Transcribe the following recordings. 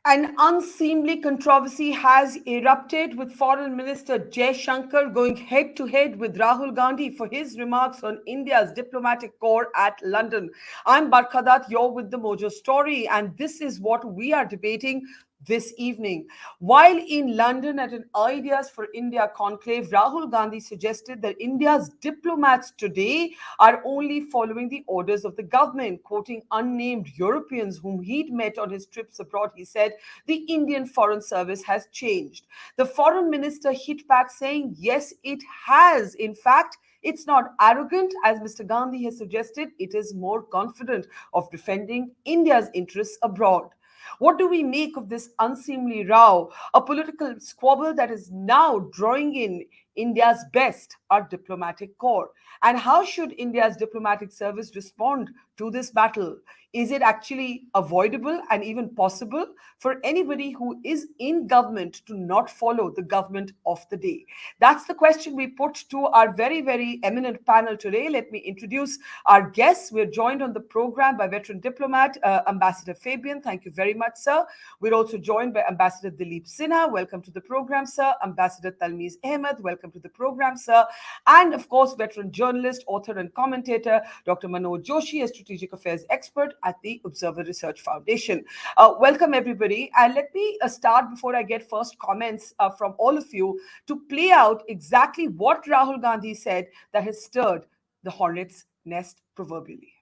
An unseemly controversy has erupted with Foreign Minister Jaishankar going head to head with Rahul Gandhi for his remarks on India's diplomatic corps at London. I'm Barkha Dutt, you're with the Mojo story, and this is what we are debating this evening. While in London at an Ideas for India conclave, Rahul Gandhi suggested that India's diplomats today are only following the orders of the government. Quoting unnamed Europeans whom he'd met on his trips abroad, he said, the Indian Foreign Service has changed. The foreign minister hit back saying, yes, it has. In fact, it's not arrogant, as Mr. Gandhi has suggested, it is more confident of defending India's interests abroad. What do we make of this unseemly row, a political squabble that is now drawing in India's best, our diplomatic corps? And how should India's diplomatic service respond to this battle? Is it actually avoidable and even possible for anybody who is in government to not follow the government of the day? That's the question we put to our very, very eminent panel today. Let me introduce our guests. We're joined on the program by veteran diplomat, Ambassador Fabian. Thank you very much, sir. We're also joined by Ambassador Dilip Sinha. Welcome to the program, sir. Ambassador Talmiz Ahmad. Welcome to the program, sir. And of course, veteran journalist, author, and commentator, Dr. Manoj Joshi, a strategic affairs expert at the Observer Research Foundation. Welcome, everybody. And let me start before I get first comments from all of you to play out exactly what Rahul Gandhi said that has stirred the hornet's nest proverbially.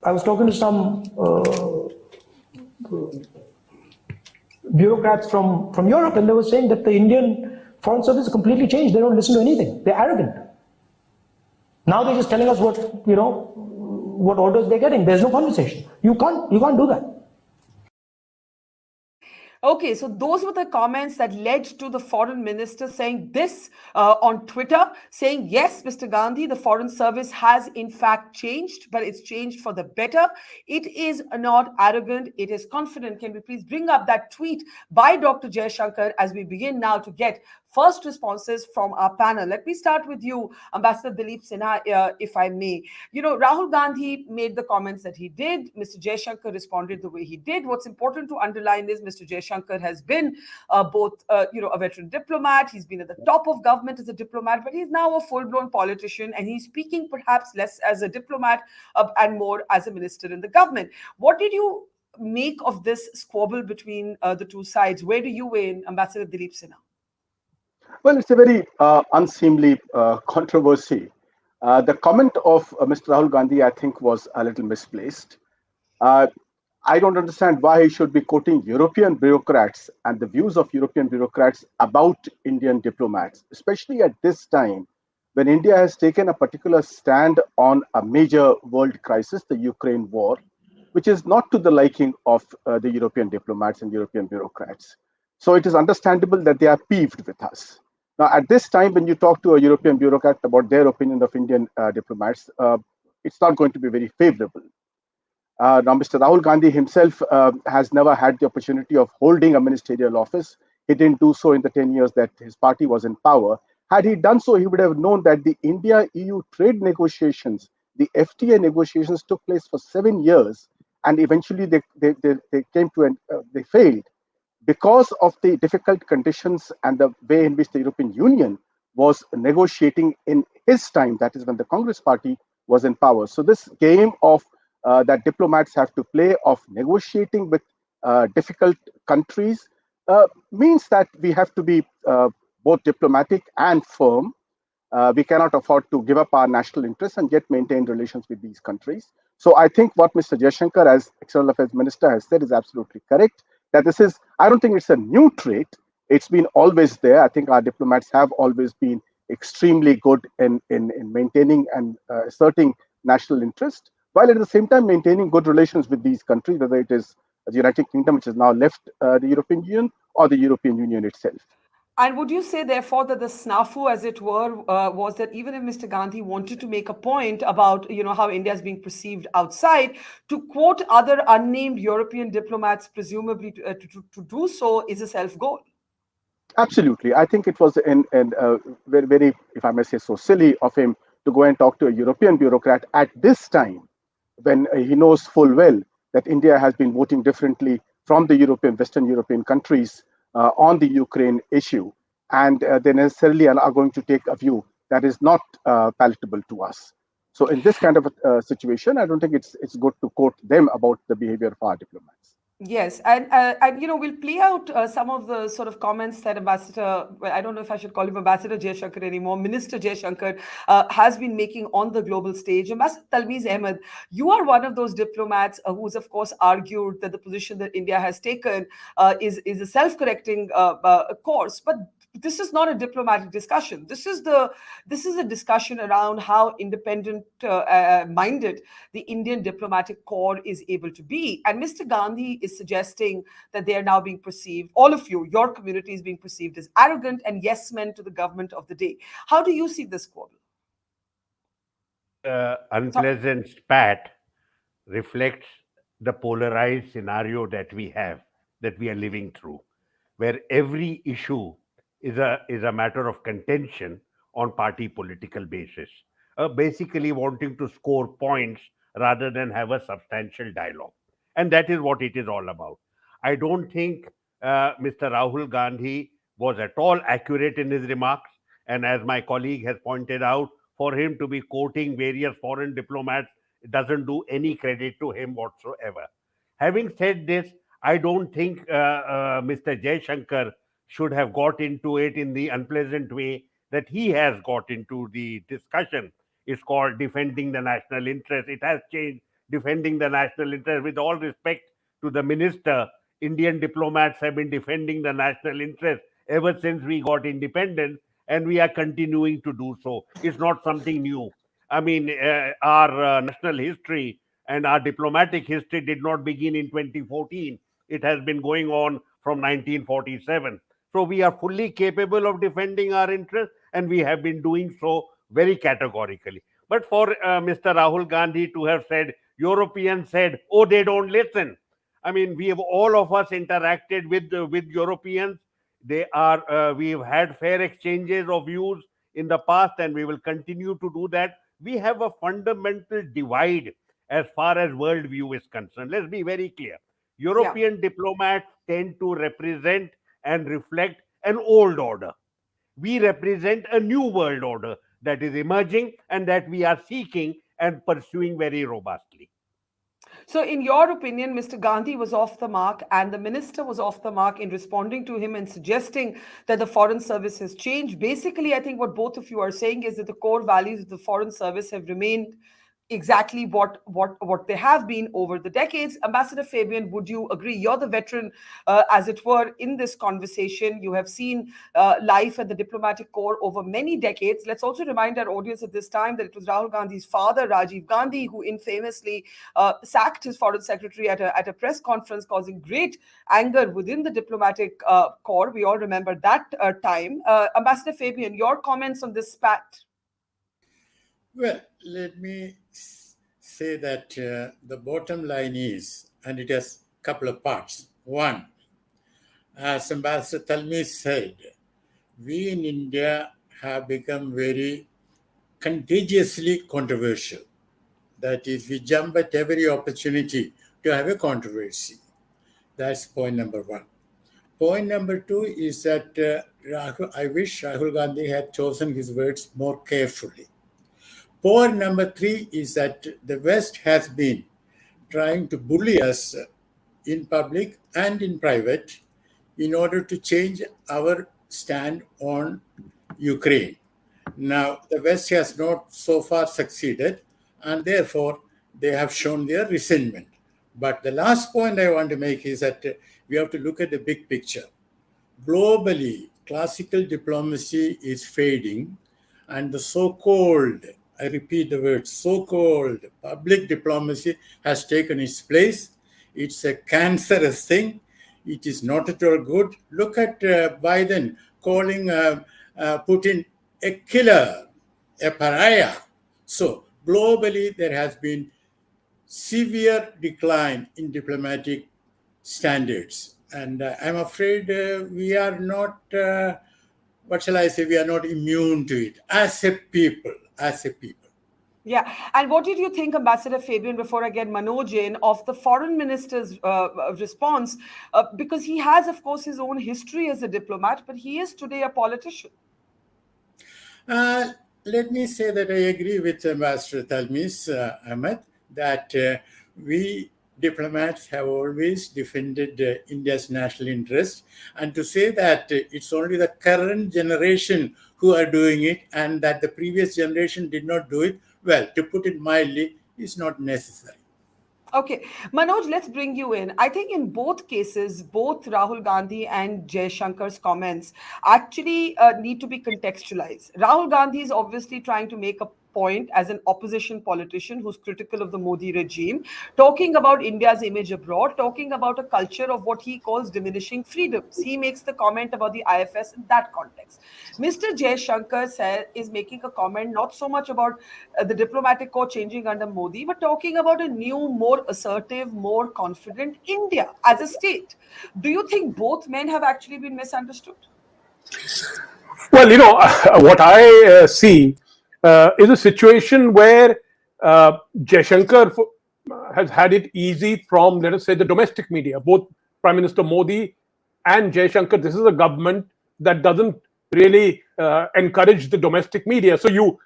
I was talking to some bureaucrats from Europe, and they were saying that the Indian Foreign Service is completely changed. They don't listen to anything. They're arrogant. Now they're just telling us what orders they're getting. There's no conversation. You can't do that. Okay, so those were the comments that led to the foreign minister saying this on Twitter, saying, yes, Mr. Gandhi, the foreign service has in fact changed, but it's changed for the better. It is not arrogant. It is confident. Can we please bring up that tweet by Dr. Jaishankar as we begin now to get first responses from our panel? Let me start with you, Ambassador Dilip Sinha, if I may. Rahul Gandhi made the comments that he did. Mr. Jaishankar responded the way he did. What's important to underline is Mr. Jaishankar has been both, a veteran diplomat. He's been at the top of government as a diplomat, but he's now a full-blown politician, and he's speaking perhaps less as a diplomat and more as a minister in the government. What did you make of this squabble between the two sides? Where do you weigh in, Ambassador Dilip Sinha? Well, it's a very unseemly controversy. The comment of Mr. Rahul Gandhi, I think, was a little misplaced. I don't understand why he should be quoting European bureaucrats and the views of European bureaucrats about Indian diplomats, especially at this time when India has taken a particular stand on a major world crisis, the Ukraine war, which is not to the liking of the European diplomats and European bureaucrats. So it is understandable that they are peeved with us. Now, at this time, when you talk to a European bureaucrat about their opinion of Indian diplomats, it's not going to be very favorable. Now, Mr. Rahul Gandhi himself has never had the opportunity of holding a ministerial office. He didn't do so in the 10 years that his party was in power. Had he done so, he would have known that the India-EU trade negotiations, the FTA negotiations, took place for 7 years, and eventually they came to they failed because of the difficult conditions and the way in which the European Union was negotiating in his time, that is when the Congress party was in power. So this game of that diplomats have to play of negotiating with difficult countries means that we have to be both diplomatic and firm. We cannot afford to give up our national interests and yet maintain relations with these countries. So I think what Mr. Jaishankar, as External Affairs Minister, has said is absolutely correct. That this is, I don't think it's a new trait. It's been always there. I think our diplomats have always been extremely good in maintaining and asserting national interest, while at the same time maintaining good relations with these countries, whether it is the United Kingdom, which has now left the European Union, or the European Union itself. And would you say, therefore, that the snafu, as it were, was that even if Mr. Gandhi wanted to make a point about, how India is being perceived outside, to quote other unnamed European diplomats, presumably to do so, is a self-goal? Absolutely. I think it was very, very, if I may say so, silly of him to go and talk to a European bureaucrat at this time, when he knows full well that India has been voting differently from the Western European countries on the Ukraine issue, and they necessarily are going to take a view that is not palatable to us. So, in this kind of a situation, I don't think it's good to quote them about the behavior of our diplomats. Yes, and we'll play out some of the sort of comments that Ambassador, well, I don't know if I should call him Ambassador Jaishankar anymore, Minister Jaishankar has been making on the global stage. Ambassador Talmiz Ahmad, you are one of those diplomats who's of course argued that the position that India has taken is a self-correcting course, but this is not a diplomatic discussion. This is a discussion around how independent minded the Indian diplomatic corps is able to be. And Mr. Gandhi is suggesting that they are now being perceived, all of you, your community is being perceived as arrogant and yes men to the government of the day. How do you see this quarrel? Unpleasant spat reflects the polarized scenario that we have, that we are living through, where every issue is a matter of contention on party political basis, basically wanting to score points rather than have a substantial dialogue. And that is what it is all about. I don't think Mr. Rahul Gandhi was at all accurate in his remarks. And as my colleague has pointed out, for him to be quoting various foreign diplomats, it doesn't do any credit to him whatsoever. Having said this, I don't think Mr. Jaishankar should have got into it in the unpleasant way that he has got into the discussion. It's called defending the national interest. It has changed, defending the national interest. With all respect to the minister, Indian diplomats have been defending the national interest ever since we got independence, and we are continuing to do so. It's not something new. I mean, our national history and our diplomatic history did not begin in 2014. It has been going on from 1947. So we are fully capable of defending our interests, and we have been doing so very categorically. But for Mr. Rahul Gandhi to have said, Europeans said, oh, they don't listen. I mean, we have all of us interacted with Europeans. We have had fair exchanges of views in the past, and we will continue to do that. We have a fundamental divide as far as worldview is concerned. Let's be very clear. Yeah. European diplomats tend to represent and reflect an old order. We represent a new world order that is emerging and that we are seeking and pursuing very robustly. So, in your opinion, Mr. Gandhi was off the mark, and the minister was off the mark in responding to him and suggesting that the Foreign Service has changed. Basically, I think what both of you are saying is that the core values of the Foreign Service have remained exactly what they have been over the decades. Ambassador Fabian, would you agree? You're the veteran, as it were, in this conversation. You have seen life at the diplomatic corps over many decades. Let's also remind our audience at this time that it was Rahul Gandhi's father, Rajiv Gandhi, who infamously sacked his foreign secretary at a press conference, causing great anger within the diplomatic corps. We all remember that time. Ambassador Fabian, your comments on this spat? Well, let me say that the bottom line is, and it has a couple of parts. One, as Ambassador Talmiz said, we in India have become very contagiously controversial. That is, we jump at every opportunity to have a controversy. That's point number one. Point number two is that I wish Rahul Gandhi had chosen his words more carefully. Point number three is that the West has been trying to bully us in public and in private in order to change our stand on Ukraine. Now, the West has not so far succeeded, and therefore they have shown their resentment. But the last point I want to make is that we have to look at the big picture. Globally, classical diplomacy is fading, and the so-called, I repeat the word, so-called public diplomacy has taken its place. It's a cancerous thing. It is not at all good. Look at Biden calling Putin a killer, a pariah. So globally, there has been severe decline in diplomatic standards. And I'm afraid we are not, what shall I say, we are not immune to it as a people. Yeah. And what did you think, Ambassador Fabian, before I get Manoj in, of the foreign minister's response? Because he has, of course, his own history as a diplomat, but he is today a politician. Uh, Let me say that I agree with Ambassador Talmiz, Ahmad, that we diplomats have always defended India's national interest. And to say that it's only the current generation who are doing it and that the previous generation did not do it, well, to put it mildly, is not necessary. Okay, Manoj, let's bring you in. I think in both cases, both Rahul Gandhi and Jaishankar's comments actually need to be contextualized. Rahul Gandhi is obviously trying to make a point as an opposition politician who's critical of the Modi regime, talking about India's image abroad, talking about a culture of what he calls diminishing freedoms. He makes the comment about the IFS in that context. Mr. Jaishankar is making a comment not so much about the diplomatic corps changing under Modi, but talking about a new, more assertive, more confident India as a state. Do you think both men have actually been misunderstood? Well, what I see is a situation where Jaishankar has had it easy from, let us say, the domestic media. Both Prime Minister Modi and Jaishankar, this is a government that doesn't really encourage the domestic media. So you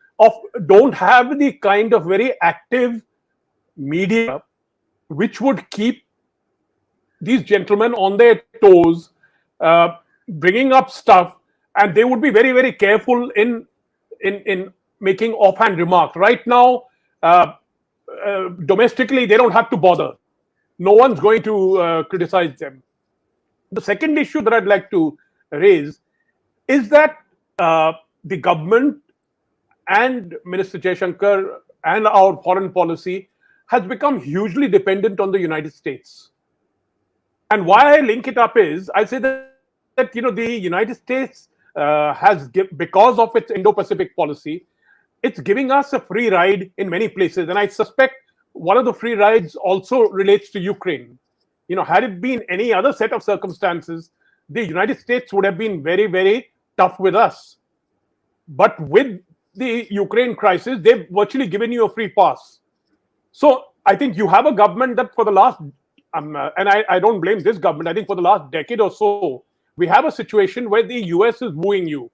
don't have the kind of very active media which would keep these gentlemen on their toes, bringing up stuff, and they would be very, very careful in making offhand remarks. Right now, domestically, they don't have to bother. No one's going to criticize them. The second issue that I'd like to raise is that the government and Minister Jaishankar and our foreign policy has become hugely dependent on the United States. And why I link it up is, I say that the United States because of its Indo-Pacific policy, it's giving us a free ride in many places. And I suspect one of the free rides also relates to Ukraine. Had it been any other set of circumstances, the United States would have been very, very tough with us. But with the Ukraine crisis, they've virtually given you a free pass. So I think you have a government that for the last, and I don't blame this government, I think for the last decade or so, we have a situation where the US is wooing you.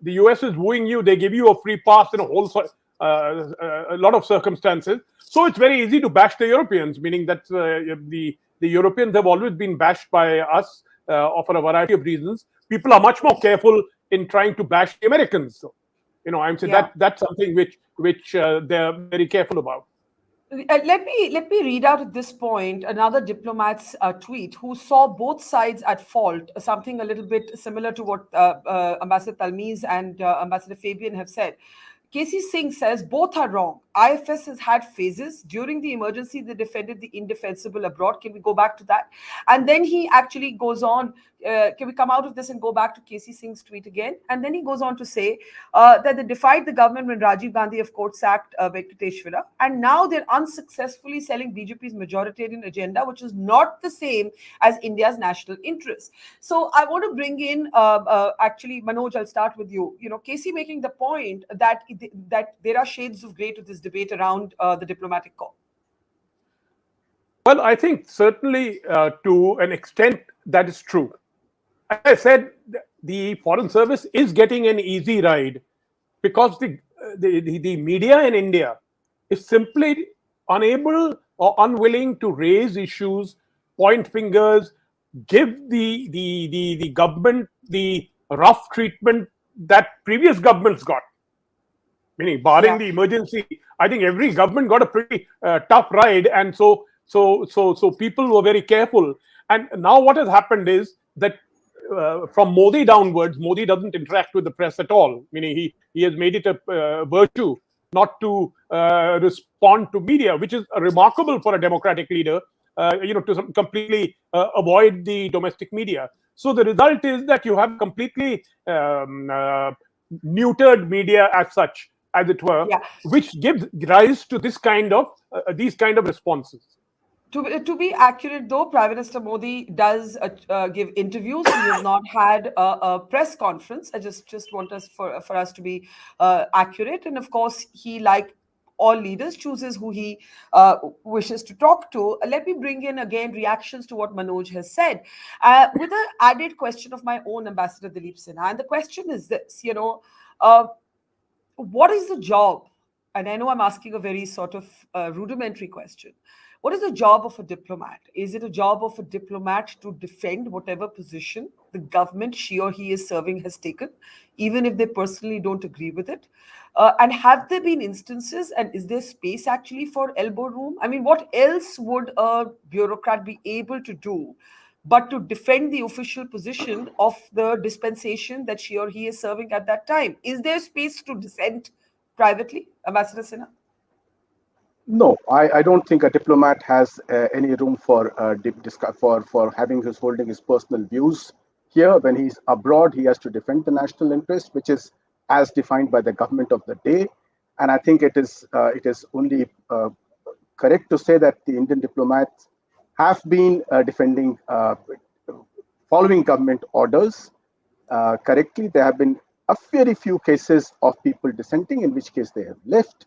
The US is wooing you, they give you a free pass in a lot of circumstances. So it's very easy to bash the Europeans, meaning that the Europeans have always been bashed by us for a variety of reasons. People are much more careful in trying to bash the Americans. So, I'm saying that's something which they're very careful about. Let me read out at this point another diplomat's tweet who saw both sides at fault, something a little bit similar to what Ambassador Talmiz and Ambassador Fabian have said. K.C. Singh says both are wrong. IFS has had phases. During the emergency, they defended the indefensible abroad. Can we go back to that? And then he actually goes on. Can we come out of this and go back to K.C. Singh's tweet again? And then he goes on to say that they defied the government when Rajiv Gandhi, of course, sacked Venkateshwara. And now they're unsuccessfully selling BJP's majoritarian agenda, which is not the same as India's national interest. So I want to bring in, actually, Manoj, I'll start with you. K.C. making the point that there are shades of grey to this debate around the diplomatic corps. Well, I think certainly to an extent that is true. As I said, the Foreign Service is getting an easy ride because the media in India is simply unable or unwilling to raise issues, point fingers, give the government the rough treatment that previous governments got. Meaning, barring the emergency, I think every government got a pretty tough ride, and so people were very careful. And now what has happened is that from Modi downwards, Modi doesn't interact with the press at all. Meaning, he has made it a virtue not to respond to media, which is remarkable for a democratic leader. To completely avoid the domestic media. So the result is that you have completely neutered media as such, as it were, which gives rise to these kind of responses. To be accurate, though, Prime Minister Modi does give interviews. He has not had a press conference. I just want us for us to be accurate. And of course, he, like all leaders, chooses who he wishes to talk to. Let me bring in again reactions to what Manoj has said, with an added question of my own, Ambassador Dilip Sinha. And the question is this, what is the job? And I know I'm asking a very sort of rudimentary question. What is the job of a diplomat? Is it a job of a diplomat to defend whatever position the government she or he is serving has taken, even if they personally don't agree with it? And have there been instances, and is there space actually for elbow room? I mean, what else would a bureaucrat be able to do but to defend the official position of the dispensation that she or he is serving at that time? Is there space to dissent privately, Ambassador Sinha? No, I don't think a diplomat has any room for having his holding his personal views here. When he's abroad, he has to defend the national interest, which is as defined by the government of the day. And I think it is only correct to say that the Indian diplomats have been defending, following government orders correctly. There have been a very few cases of people dissenting, in which case they have left.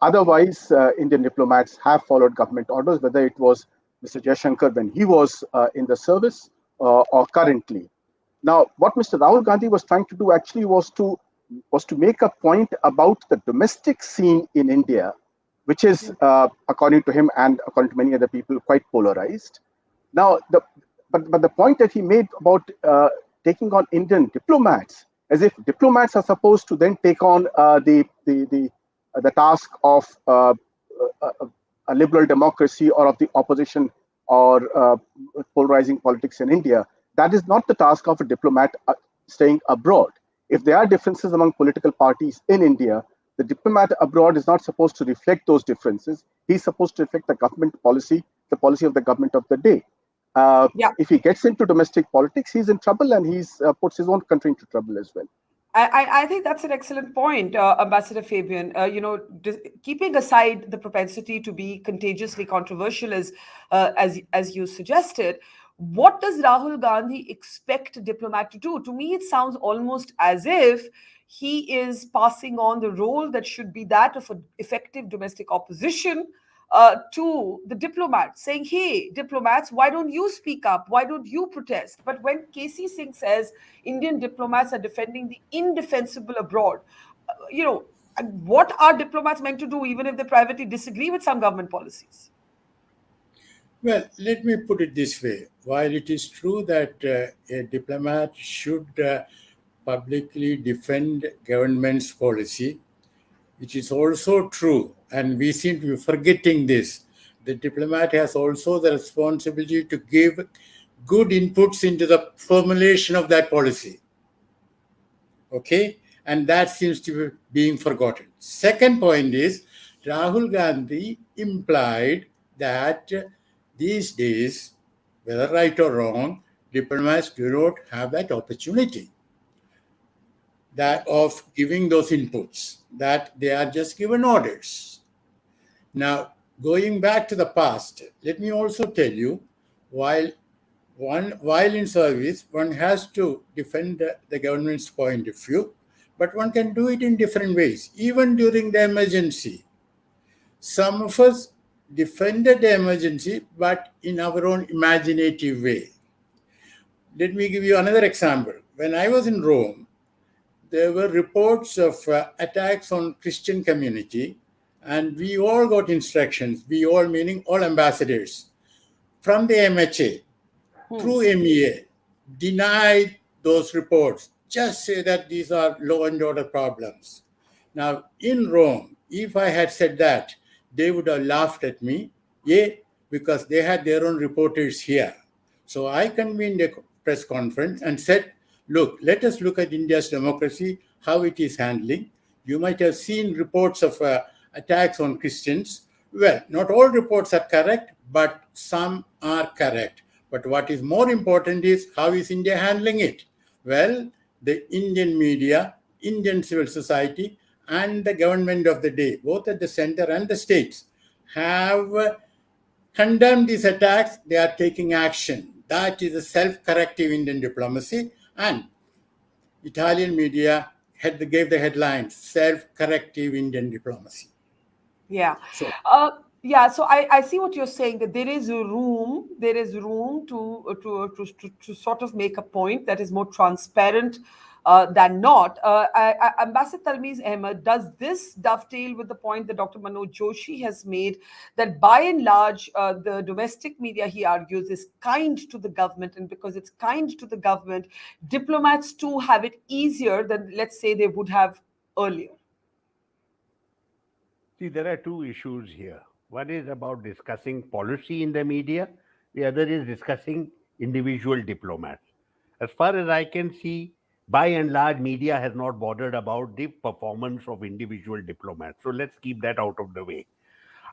Otherwise, Indian diplomats have followed government orders, whether it was Mr. Jaishankar when he was in the service or currently. Now, what Mr. Rahul Gandhi was trying to do actually was to make a point about the domestic scene in India, which is, according to him and according to many other people, quite polarized. Now, but the point that he made about taking on Indian diplomats, as if diplomats are supposed to then take on the task of a liberal democracy or of the opposition or polarizing politics in India. That is not the task of a diplomat staying abroad. If there are differences among political parties in India, the diplomat abroad is not supposed to reflect those differences. He's supposed to reflect the government policy, the policy of the government of the day. If he gets into domestic politics, he's in trouble, and he's puts his own country into trouble as well. I think that's an excellent point, Ambassador Fabian. Keeping aside the propensity to be contagiously controversial, as you suggested, what does Rahul Gandhi expect a diplomat to do? To me, it sounds almost as if he is passing on the role that should be that of an effective domestic opposition to the diplomats, saying, hey, diplomats, why don't you speak up? Why don't you protest? But when KC Singh says Indian diplomats are defending the indefensible abroad, what are diplomats meant to do, even if they privately disagree with some government policies? Well, let me put it this way. While it is true that a diplomat should publicly defend government's policy, it is also true, and we seem to be forgetting this, the diplomat has also the responsibility to give good inputs into the formulation of that policy. Okay? And that seems to be being forgotten. Second point is, Rahul Gandhi implied that these days, whether right or wrong, diplomats do not have that opportunity that of giving those inputs, that they are just given orders. Now, going back to the past, let me also tell you, while in service, one has to defend the government's point of view, but one can do it in different ways, even during the emergency. Some of us defended the emergency, but in our own imaginative way. Let me give you another example. When I was in Rome, there were reports of attacks on Christian community, and we all got instructions, we all meaning all ambassadors, from the MHA through MEA, denied those reports. Just say that these are law and order problems. Now, in Rome, if I had said that, they would have laughed at me, because they had their own reporters here. So I convened a press conference and said, look, let us look at India's democracy, how it is handling. You might have seen reports of attacks on Christians. Well, not all reports are correct, but some are correct. But what is more important is, how is India handling it? Well, the Indian media, Indian civil society, and the government of the day, both at the center and the states, have condemned these attacks. They are taking action. That is a self-corrective Indian diplomacy. And Italian media gave the headline, self-corrective Indian diplomacy. Yeah. So, Yeah, so I see what you're saying, that there is room to sort of make a point that is more transparent than not. Ambassador Talmiz Ahmed, does this dovetail with the point that Dr. Manoj Joshi has made, that by and large, the domestic media, he argues, is kind to the government, and because it's kind to the government, diplomats too have it easier than, let's say, they would have earlier? See, there are two issues here. One is about discussing policy in the media, the other is discussing individual diplomats. As far as I can see, by and large, media has not bothered about the performance of individual diplomats. So let's keep that out of the way.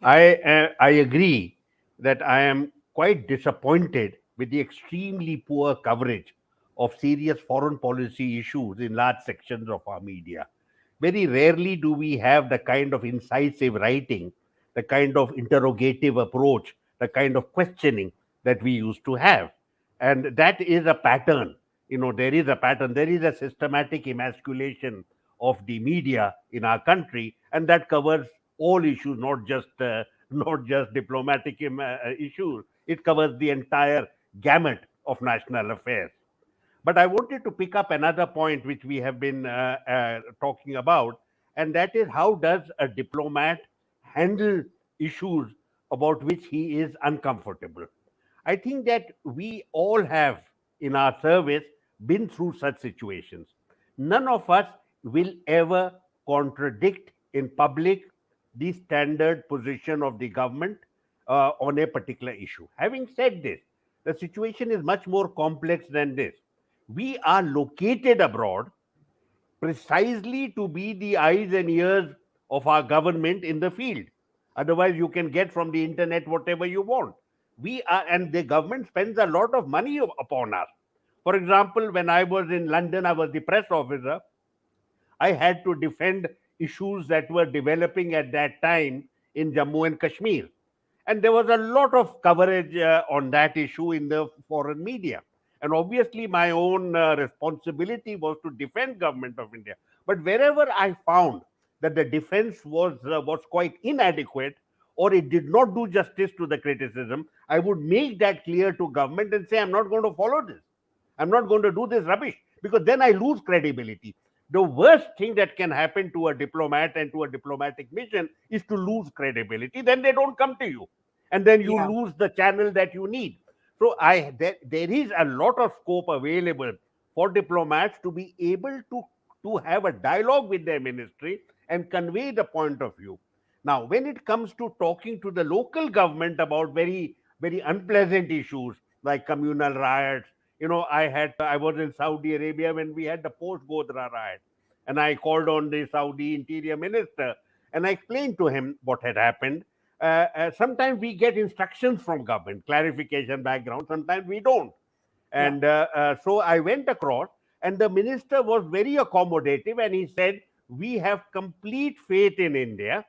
Yeah. I agree that I am quite disappointed with the extremely poor coverage of serious foreign policy issues in large sections of our media. Very rarely do we have the kind of incisive writing, the kind of interrogative approach, the kind of questioning that we used to have. And that is a pattern. There is a pattern, there is a systematic emasculation of the media in our country, and that covers all issues, not just diplomatic issues. It covers the entire gamut of national affairs. But I wanted to pick up another point which we have been talking about, and that is, how does a diplomat handle issues about which he is uncomfortable? I think that we all have in our service been through such situations. None of us will ever contradict in public the standard position of the government on a particular issue. Having said this, the situation is much more complex than this. We are located abroad precisely to be the eyes and ears of our government in the field. Otherwise, you can get from the internet whatever you want. And the government spends a lot of money upon us. For example, when I was in London, I was the press officer. I had to defend issues that were developing at that time in Jammu and Kashmir. And there was a lot of coverage on that issue in the foreign media. And obviously, my own responsibility was to defend government of India. But wherever I found that the defense was quite inadequate, or it did not do justice to the criticism, I would make that clear to government and say, I'm not going to follow this. I'm not going to do this rubbish, because then I lose credibility. The worst thing that can happen to a diplomat and to a diplomatic mission is to lose credibility. Then they don't come to you, and then you Yeah. lose the channel that you need. So there is a lot of scope available for diplomats to be able to have a dialogue with their ministry and convey the point of view. Now, when it comes to talking to the local government about very, very unpleasant issues like communal riots, I was in Saudi Arabia when we had the post Godra riot, and I called on the Saudi interior minister and I explained to him what had happened. Sometimes we get instructions from government, clarification, background. Sometimes we don't. Yeah. And so I went across, and the minister was very accommodative, and he said, "We have complete faith in India.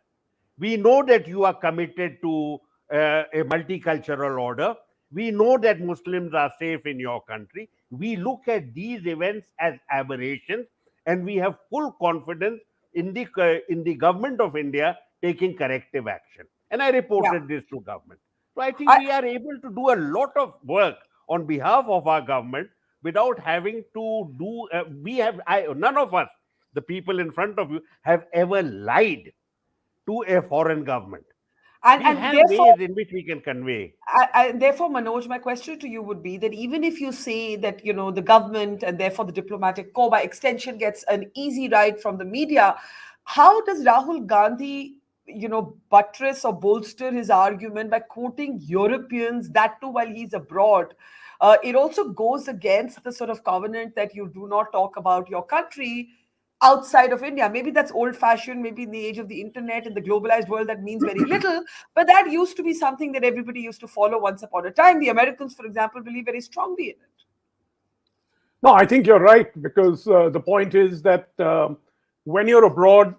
We know that you are committed to a multicultural order. We know that Muslims are safe in your country. We look at these events as aberrations, and we have full confidence in the government of India taking corrective action." And I Yeah. reported this to government. So I think I, we are able to do a lot of work on behalf of our government without having to do. None of us, the people in front of you, have ever lied to a foreign government. We and have therefore, ways in which we can convey. therefore, Manoj, my question to you would be that even if you say that, the government and therefore the diplomatic corps by extension gets an easy ride from the media, how does Rahul Gandhi, buttress or bolster his argument by quoting Europeans, that too while he's abroad? It also goes against the sort of covenant that you do not talk about your country outside of India. Maybe that's old fashioned, maybe in the age of the internet and the globalized world, that means very little. But that used to be something that everybody used to follow once upon a time. The Americans, for example, believe very strongly in it. No, I think you're right, because the point is that when you're abroad,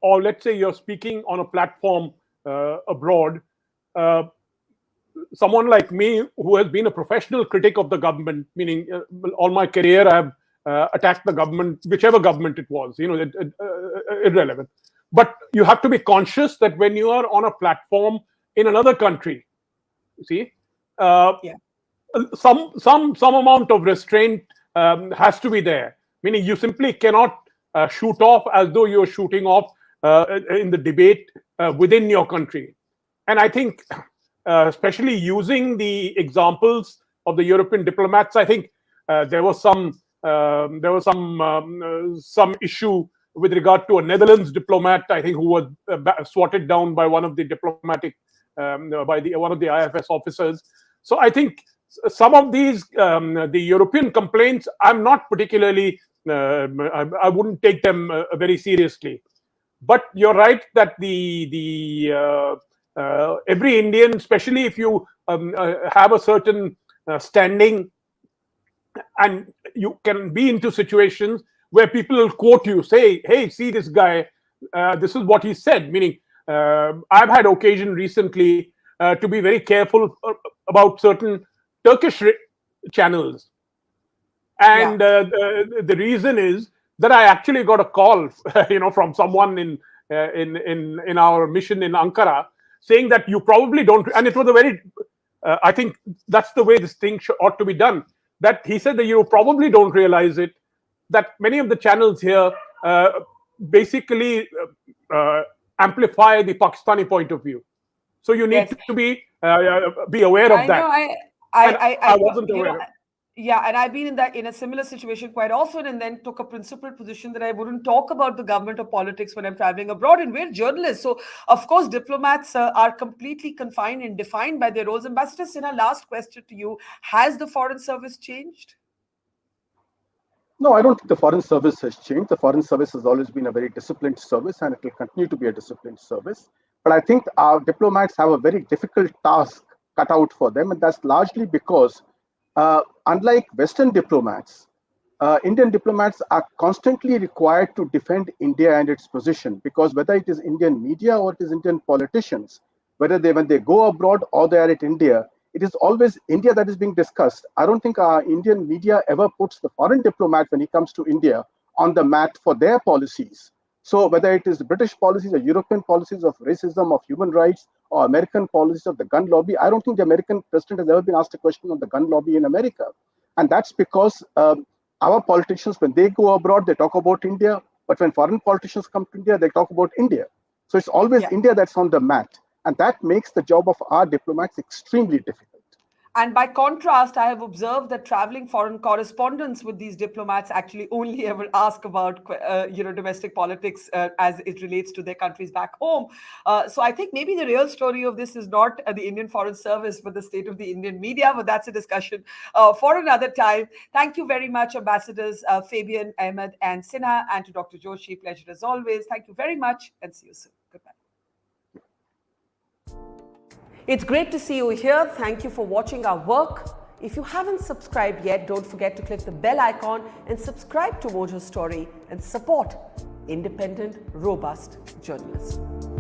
or let's say you're speaking on a platform abroad, uh, someone like me who has been a professional critic of the government, meaning all my career I have attacked the government, whichever government it was, irrelevant. But you have to be conscious that when you are on a platform in another country, you see, some amount of restraint has to be there. Meaning, you simply cannot shoot off as though you're shooting off in the debate within your country. And I think, especially using the examples of the European diplomats, I think there was some issue with regard to a Netherlands diplomat, I think, who was swatted down by one of the diplomatic one of the IFS officers. So I think some of these the European complaints, I'm not particularly I wouldn't take them very seriously. But you're right that every Indian, especially if you have a certain standing, and you can be into situations where people will quote you, say, hey, see this guy, this is what he said. Meaning, I've had occasion recently to be very careful about certain Turkish channels. And the reason is that I actually got a call, from someone in our mission in Ankara, saying that you probably don't, and it was a very, I think that's the way this thing ought to be done. That he said that you probably don't realize it, that many of the channels here basically amplify the Pakistani point of view. So you need to be aware of that. I wasn't aware. Yeah, and I've been in a similar situation quite often, and then took a principled position that I wouldn't talk about the government or politics when I'm traveling abroad. And we're journalists, so of course diplomats are completely confined and defined by their roles. Ambassador Sinha, last question to you: has the Foreign Service changed? No, I don't think the Foreign Service has changed. The Foreign Service has always been a very disciplined service, and it will continue to be a disciplined service. But I think our diplomats have a very difficult task cut out for them, and that's largely because unlike Western diplomats, Indian diplomats are constantly required to defend India and its position, because whether it is Indian media or it is Indian politicians, when they go abroad or they are at India, it is always India that is being discussed. I don't think our Indian media ever puts the foreign diplomat, when he comes to India, on the mat for their policies. So whether it is British policies or European policies of racism, of human rights, or American policies of the gun lobby, I don't think the American president has ever been asked a question on the gun lobby in America. And that's because our politicians, when they go abroad, they talk about India. But when foreign politicians come to India, they talk about India. So it's always India that's on the mat. And that makes the job of our diplomats extremely difficult. And by contrast, I have observed that traveling foreign correspondents with these diplomats actually only ever ask about, domestic politics as it relates to their countries back home. So I think maybe the real story of this is not the Indian Foreign Service, but the state of the Indian media. But that's a discussion for another time. Thank you very much, Ambassadors Fabian, Ahmad, and Sinha, and to Dr. Joshi. Pleasure as always. Thank you very much, and see you soon. Goodbye. It's great to see you here. Thank you for watching our work. If you haven't subscribed yet, don't forget to click the bell icon and subscribe to Mojo Story and support independent, robust journalism.